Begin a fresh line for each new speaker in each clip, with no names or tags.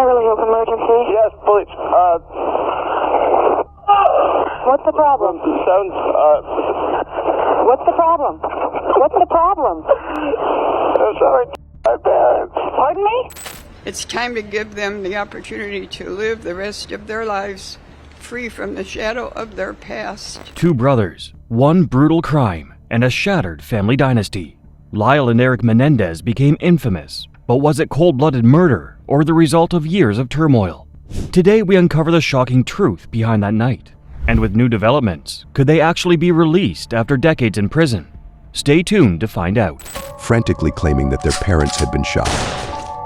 Beverly Hills emergency.
Yes, police.
What's the problem? What's the problem? What's the problem?
I'm sorry, my parents.
Pardon me?
It's time to give them the opportunity to live the rest of their lives free from the shadow of their past.
Two brothers, one brutal crime, and a shattered family dynasty. Lyle and Erik Menendez became infamous, but was it cold-blooded murder or the result of years of turmoil? Today we uncover the shocking truth behind that night. And with new developments, could they actually be released after decades in prison? Stay tuned to find out.
Frantically claiming that their parents had been shot.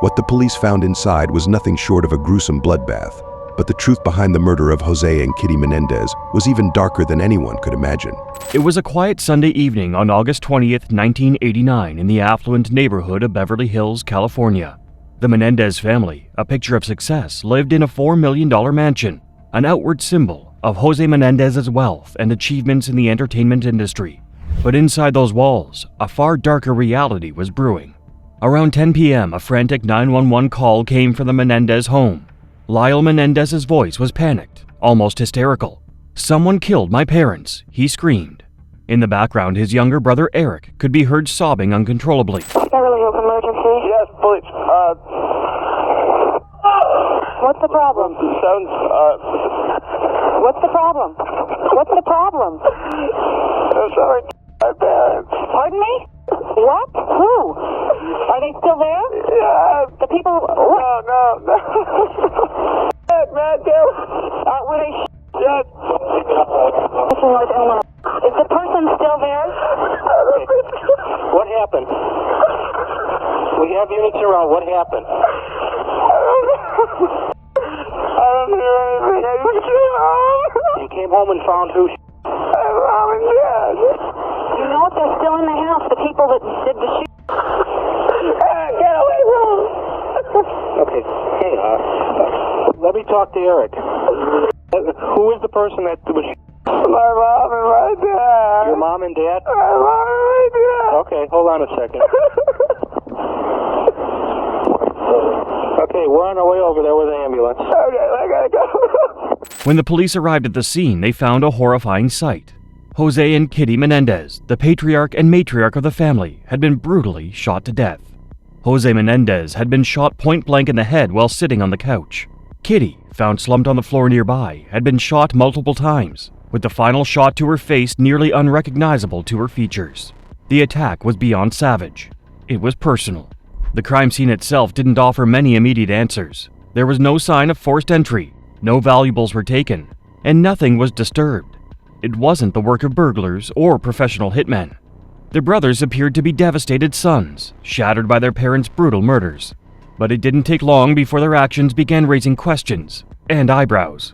What the police found inside was nothing short of a gruesome bloodbath, but the truth behind the murder of Jose and Kitty Menendez was even darker than anyone could imagine.
It was a quiet Sunday evening on August 20th, 1989 in the affluent neighborhood of Beverly Hills, California. The Menendez family, a picture of success, lived in a $4 million mansion, an outward symbol of Jose Menendez's wealth and achievements in the entertainment industry. But inside those walls, a far darker reality was brewing. Around 10 p.m., a frantic 911 call came from the Menendez home. Lyle Menendez's voice was panicked, almost hysterical. "Someone killed my parents," he screamed. In the background, his younger brother Erik could be heard sobbing uncontrollably.
Beverly Hills emergency.
Yes, police.
What's the problem? What's the problem? What's the problem?
I'm sorry, my parents.
Pardon me? What? Who? Are they still there?
Yes.
The people...
No. Matthew.
Were they...
Yes.
Is the person still there?
What happened? We have units around. What happened?
I don't hear anything. I just came home.
You came home and found who?
My mom and dad.
You know if they're still in the house, the people that did the shoot.
Get away from me.
Okay. Hey, let me talk to Erik. Who is the person that was?
My mom and my dad.
Your mom and dad?
My mom and my dad.
Okay, hold on a second. Okay, we're on our way over there with the ambulance.
Okay, I gotta go.
When the police arrived at the scene, they found a horrifying sight. Jose and Kitty Menendez, the patriarch and matriarch of the family, had been brutally shot to death. Jose Menendez had been shot point-blank in the head while sitting on the couch. Kitty, found slumped on the floor nearby, had been shot multiple times, with the final shot to her face nearly unrecognizable to her features. The attack was beyond savage. It was personal. The crime scene itself didn't offer many immediate answers. There was no sign of forced entry, no valuables were taken, and nothing was disturbed. It wasn't the work of burglars or professional hitmen. The brothers appeared to be devastated sons, shattered by their parents' brutal murders. But it didn't take long before their actions began raising questions and eyebrows.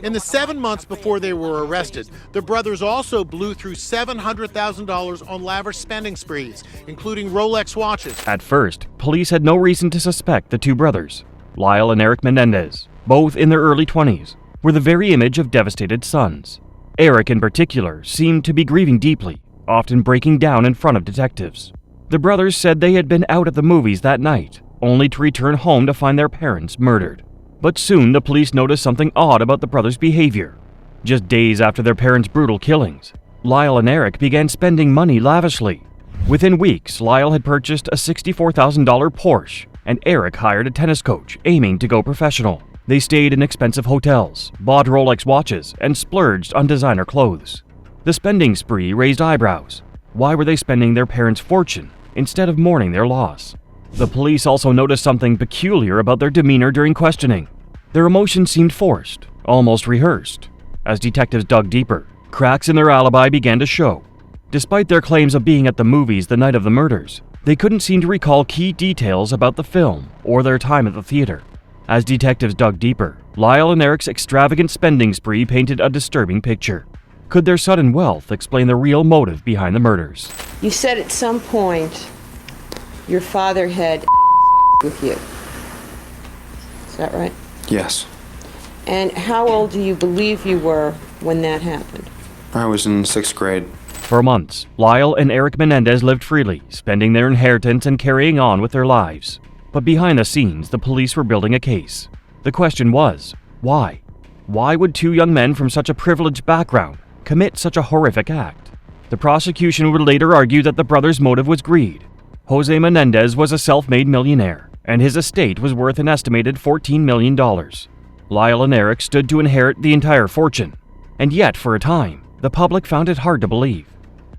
In the 7 months before they were arrested, the brothers also blew through $700,000 on lavish spending sprees, including Rolex watches.
At first, police had no reason to suspect the two brothers. Lyle and Erik Menendez, both in their early 20s, were the very image of devastated sons. Erik, in particular, seemed to be grieving deeply, often breaking down in front of detectives. The brothers said they had been out at the movies that night, only to return home to find their parents murdered. But soon the police noticed something odd about the brothers' behavior. Just days after their parents' brutal killings, Lyle and Erik began spending money lavishly. Within weeks, Lyle had purchased a $64,000 Porsche, and Erik hired a tennis coach aiming to go professional. They stayed in expensive hotels, bought Rolex watches, and splurged on designer clothes. The spending spree raised eyebrows. Why were they spending their parents' fortune instead of mourning their loss? The police also noticed something peculiar about their demeanor during questioning. Their emotions seemed forced, almost rehearsed. As detectives dug deeper, cracks in their alibi began to show. Despite their claims of being at the movies the night of the murders, they couldn't seem to recall key details about the film or their time at the theater. As detectives dug deeper, Lyle and Erik's extravagant spending spree painted a disturbing picture. Could their sudden wealth explain the real motive behind the murders?
You said at some point your father had with you. Is that right?
Yes.
And how old do you believe you were when that happened?
I was in 6th grade.
For months, Lyle and Erik Menendez lived freely, spending their inheritance and carrying on with their lives. But But behind the scenes, the police were building a case. The question was, why? Why would two young men from such a privileged background commit such a horrific act? The prosecution would later argue that the brothers' motive was greed. Jose Menendez was a self-made millionaire, and his estate was worth an estimated $14 million. Lyle and Erik stood to inherit the entire fortune, and yet, for a time, the public found it hard to believe.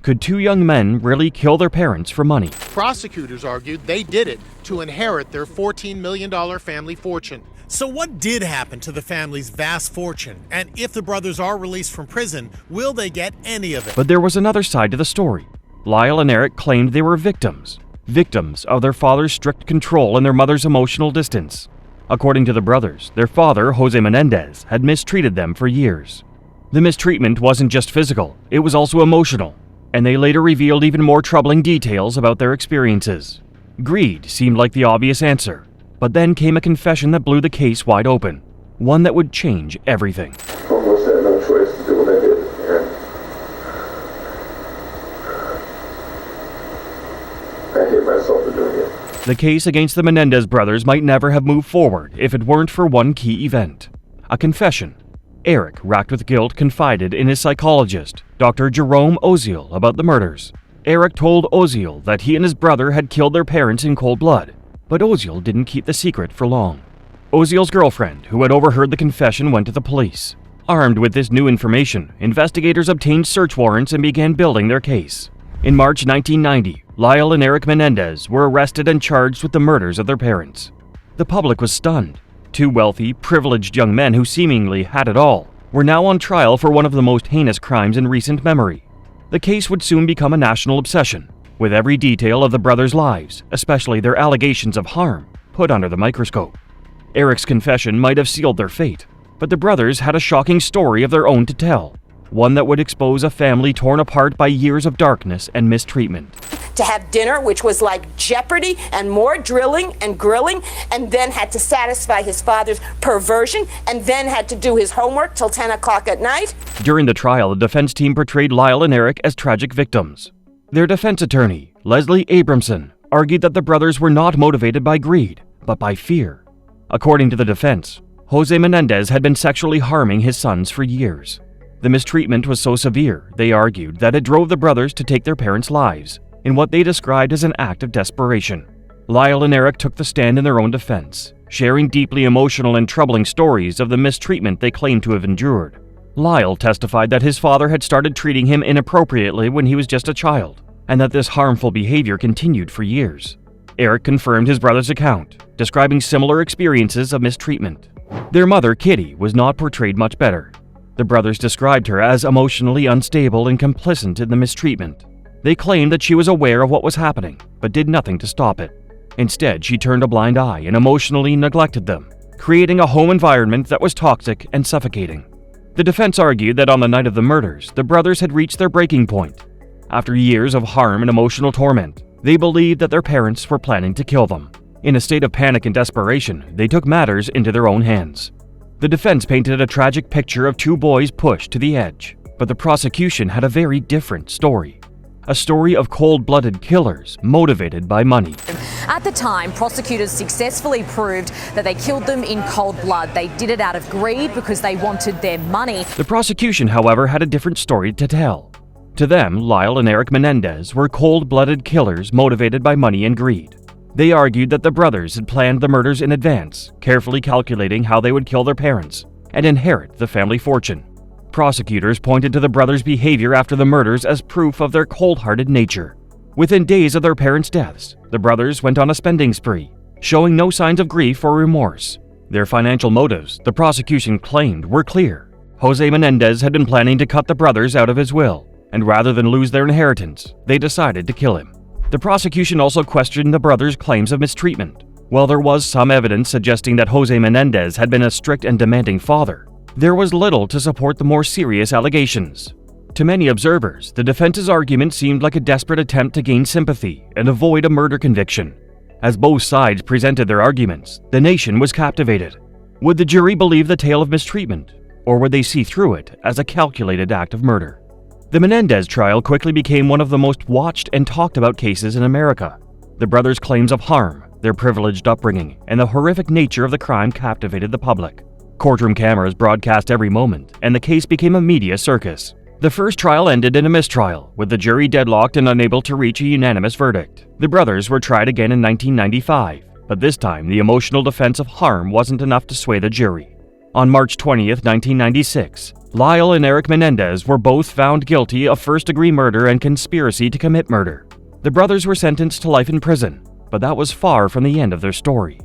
Could two young men really kill their parents for money?
Prosecutors argued they did it to inherit their $14 million family fortune. So what did happen to the family's vast fortune? And if the brothers are released from prison, will they get any of it?
But there was another side to the story. Lyle and Erik claimed they were victims of their father's strict control and their mother's emotional distance. According to the brothers, their father, Jose Menendez, had mistreated them for years. The mistreatment wasn't just physical, it was also emotional, and they later revealed even more troubling details about their experiences. Greed seemed like the obvious answer, but then came a confession that blew the case wide open, one that would change everything.
Almost had no choice to do what I did, Aaron. I hate myself for doing it.
The case against the Menendez brothers might never have moved forward if it weren't for one key event: a confession. Erik, racked with guilt, confided in his psychologist, Dr. Jerome Oziel, about the murders. Erik told Oziel that he and his brother had killed their parents in cold blood, but Oziel didn't keep the secret for long. Oziel's girlfriend, who had overheard the confession, went to the police. Armed with this new information, investigators obtained search warrants and began building their case. In March 1990, Lyle and Erik Menendez were arrested and charged with the murders of their parents. The public was stunned. Two wealthy, privileged young men who seemingly had it all were now on trial for one of the most heinous crimes in recent memory. The case would soon become a national obsession, with every detail of the brothers' lives, especially their allegations of harm, put under the microscope. Erik's confession might have sealed their fate, but the brothers had a shocking story of their own to tell, one that would expose a family torn apart by years of darkness and mistreatment.
To have dinner, which was like Jeopardy and more drilling and grilling, and then had to satisfy his father's perversion, and then had to do his homework till 10 o'clock at night.
During the trial, the defense team portrayed Lyle and Erik as tragic victims. Their defense attorney, Leslie Abramson, argued that the brothers were not motivated by greed, but by fear. According to the defense, Jose Menendez had been sexually harming his sons for years. The mistreatment was so severe, they argued, that it drove the brothers to take their parents' lives, in what they described as an act of desperation. Lyle and Erik took the stand in their own defense, sharing deeply emotional and troubling stories of the mistreatment they claimed to have endured. Lyle testified that his father had started treating him inappropriately when he was just a child, and that this harmful behavior continued for years. Erik confirmed his brother's account, describing similar experiences of mistreatment. Their mother, Kitty, was not portrayed much better. The brothers described her as emotionally unstable and complicit in the mistreatment. They claimed that she was aware of what was happening, but did nothing to stop it. Instead, she turned a blind eye and emotionally neglected them, creating a home environment that was toxic and suffocating. The defense argued that on the night of the murders, the brothers had reached their breaking point. After years of harm and emotional torment, they believed that their parents were planning to kill them. In a state of panic and desperation, they took matters into their own hands. The defense painted a tragic picture of two boys pushed to the edge, but the prosecution had a very different story. A story of cold-blooded killers motivated by money.
At the time, prosecutors successfully proved that they killed them in cold blood. They did it out of greed because they wanted their money.
The prosecution, however, had a different story to tell. To them, Lyle and Erik Menendez were cold-blooded killers motivated by money and greed. They argued that the brothers had planned the murders in advance, carefully calculating how they would kill their parents and inherit the family fortune. Prosecutors pointed to the brothers' behavior after the murders as proof of their cold-hearted nature. Within days of their parents' deaths, the brothers went on a spending spree, showing no signs of grief or remorse. Their financial motives, the prosecution claimed, were clear. Jose Menendez had been planning to cut the brothers out of his will, and rather than lose their inheritance, they decided to kill him. The prosecution also questioned the brothers' claims of mistreatment. While there was some evidence suggesting that Jose Menendez had been a strict and demanding father, there was little to support the more serious allegations. To many observers, the defense's argument seemed like a desperate attempt to gain sympathy and avoid a murder conviction. As both sides presented their arguments, the nation was captivated. Would the jury believe the tale of mistreatment, or would they see through it as a calculated act of murder? The Menendez trial quickly became one of the most watched and talked about cases in America. The brothers' claims of harm, Their privileged upbringing and the horrific nature of the crime captivated the public. Courtroom cameras broadcast every moment, and the case became a media circus. The first trial ended in a mistrial, with the jury deadlocked and unable to reach a unanimous verdict. The brothers were tried again in 1995, but this time the emotional defense of harm wasn't enough to sway the jury. On March 20th, 1996, Lyle and Erik Menendez were both found guilty of first-degree murder and conspiracy to commit murder. The brothers were sentenced to life in prison, but that was far from the end of their story.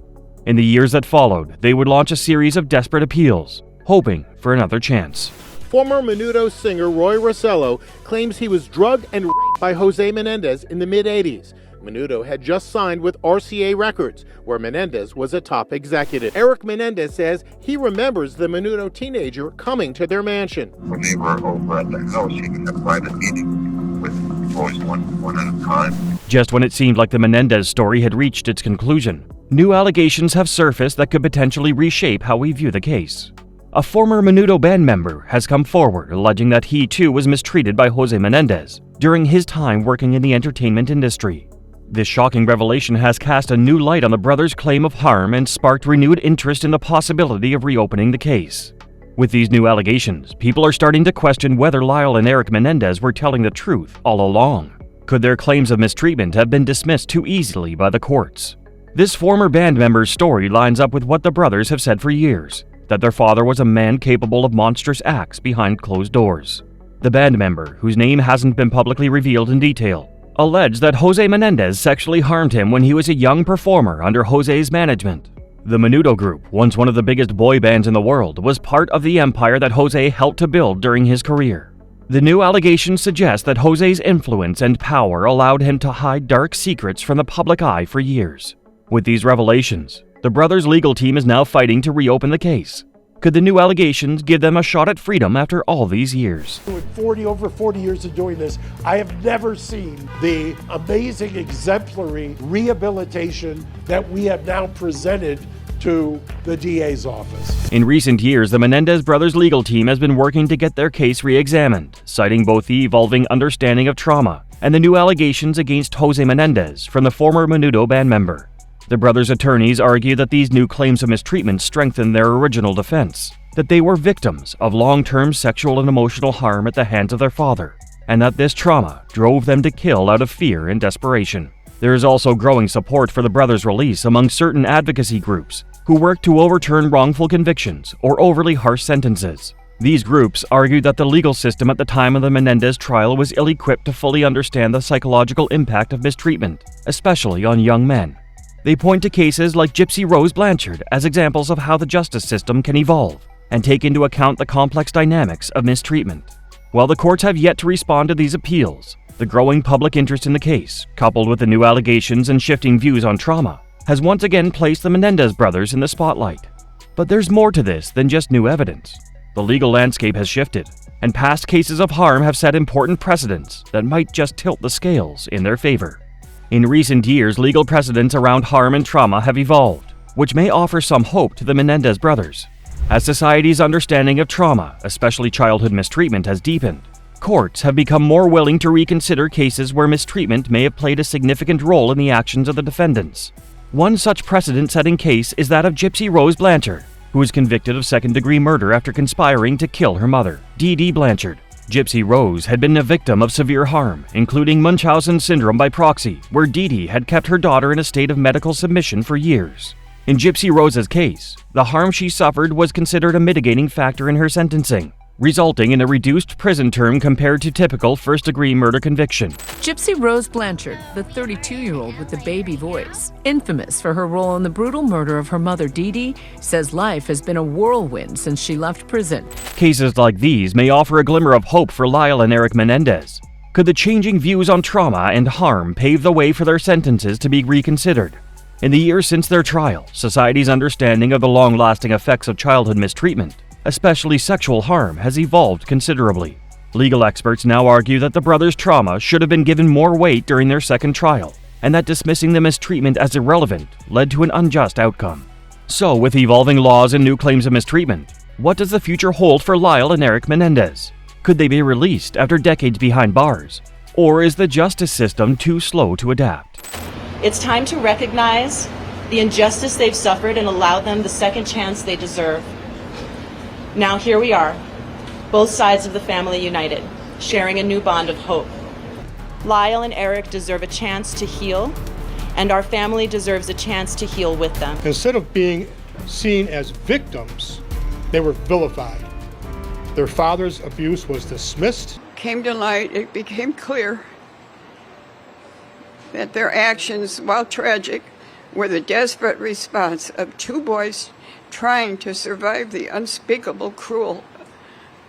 In the years that followed, they would launch a series of desperate appeals, hoping for another chance.
Former Menudo singer Roy Rossello claims he was drugged and raped by Jose Menendez in the mid-'80s. Menudo had just signed with RCA Records, where Menendez was a top executive. Erik Menendez says he remembers the Menudo teenager coming to their mansion.
When they were over at the house, he had a private meeting with Roy's one at a time.
Just when it seemed like the Menendez story had reached its conclusion, new allegations have surfaced that could potentially reshape how we view the case. A former Menudo band member has come forward alleging that he too was mistreated by Jose Menendez during his time working in the entertainment industry. This shocking revelation has cast a new light on the brothers' claim of harm and sparked renewed interest in the possibility of reopening the case. With these new allegations, people are starting to question whether Lyle and Erik Menendez were telling the truth all along. Could their claims of mistreatment have been dismissed too easily by the courts? This former band member's story lines up with what the brothers have said for years, that their father was a man capable of monstrous acts behind closed doors. The band member, whose name hasn't been publicly revealed in detail, alleged that Jose Menendez sexually harmed him when he was a young performer under Jose's management. The Menudo Group, once one of the biggest boy bands in the world, was part of the empire that Jose helped to build during his career. The new allegations suggest that Jose's influence and power allowed him to hide dark secrets from the public eye for years. With these revelations, the brothers' legal team is now fighting to reopen the case. Could the new allegations give them a shot at freedom after all these years?
With over 40 years of doing this, I have never seen the amazing exemplary rehabilitation that we have now presented to the DA's office.
In recent years, the Menendez brothers' legal team has been working to get their case re-examined, citing both the evolving understanding of trauma and the new allegations against Jose Menendez from the former Menudo band member. The brothers' attorneys argue that these new claims of mistreatment strengthen their original defense, that they were victims of long-term sexual and emotional harm at the hands of their father, and that this trauma drove them to kill out of fear and desperation. There is also growing support for the brothers' release among certain advocacy groups who work to overturn wrongful convictions or overly harsh sentences. These groups argue that the legal system at the time of the Menendez trial was ill-equipped to fully understand the psychological impact of mistreatment, especially on young men. They point to cases like Gypsy Rose Blanchard as examples of how the justice system can evolve and take into account the complex dynamics of mistreatment. While the courts have yet to respond to these appeals, the growing public interest in the case, coupled with the new allegations and shifting views on trauma, has once again placed the Menendez brothers in the spotlight. But there's more to this than just new evidence. The legal landscape has shifted, and past cases of harm have set important precedents that might just tilt the scales in their favor. In recent years, legal precedents around harm and trauma have evolved, which may offer some hope to the Menendez brothers. As society's understanding of trauma, especially childhood mistreatment, has deepened, courts have become more willing to reconsider cases where mistreatment may have played a significant role in the actions of the defendants. One such precedent-setting case is that of Gypsy Rose Blanchard, who was convicted of second-degree murder after conspiring to kill her mother, Dee Dee Blanchard. Gypsy Rose had been a victim of severe harm, including Munchausen syndrome by proxy, where Dee Dee had kept her daughter in a state of medical submission for years. In Gypsy Rose's case, the harm she suffered was considered a mitigating factor in her sentencing, resulting in a reduced prison term compared to typical first-degree murder conviction.
Gypsy Rose Blanchard, the 32-year-old with the baby voice, infamous for her role in the brutal murder of her mother Dee Dee, says life has been a whirlwind since she left prison.
Cases like these may offer a glimmer of hope for Lyle and Erik Menendez. Could the changing views on trauma and harm pave the way for their sentences to be reconsidered? In the years since their trial, society's understanding of the long-lasting effects of childhood mistreatment, especially sexual harm, has evolved considerably. Legal experts now argue that the brothers' trauma should have been given more weight during their second trial, and that dismissing the mistreatment as irrelevant led to an unjust outcome. So, with evolving laws and new claims of mistreatment, what does the future hold for Lyle and Erik Menendez? Could they be released after decades behind bars? Or is the justice system too slow to adapt?
It's time to recognize the injustice they've suffered and allowed them the second chance they deserve. Now here we are, both sides of the family united, sharing a new bond of hope. Lyle and Erik deserve a chance to heal, and our family deserves a chance to heal with them.
Instead of being seen as victims, they were vilified. Their father's abuse was dismissed.
Came to light, it became clear that their actions, while tragic, were the desperate response of two boys trying to survive the unspeakable cruelty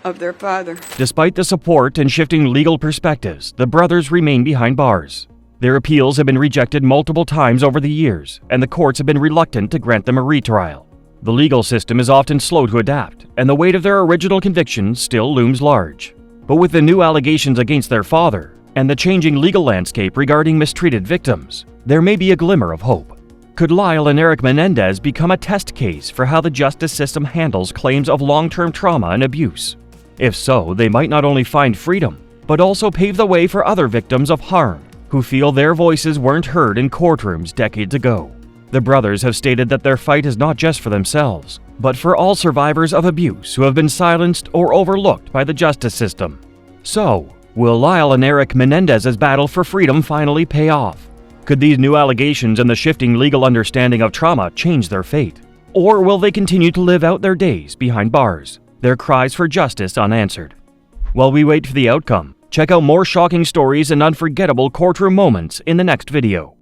of their father.
Despite the support and shifting legal perspectives, the brothers remain behind bars. Their appeals have been rejected multiple times over the years, and the courts have been reluctant to grant them a retrial. The legal system is often slow to adapt, and the weight of their original convictions still looms large. But with the new allegations against their father, and the changing legal landscape regarding mistreated victims, there may be a glimmer of hope. Could Lyle and Erik Menendez become a test case for how the justice system handles claims of long-term trauma and abuse? If so, they might not only find freedom, but also pave the way for other victims of harm who feel their voices weren't heard in courtrooms decades ago. The brothers have stated that their fight is not just for themselves, but for all survivors of abuse who have been silenced or overlooked by the justice system. So, will Lyle and Erik Menendez's battle for freedom finally pay off? Could these new allegations and the shifting legal understanding of trauma change their fate? Or will they continue to live out their days behind bars, their cries for justice unanswered? While we wait for the outcome, check out more shocking stories and unforgettable courtroom moments in the next video.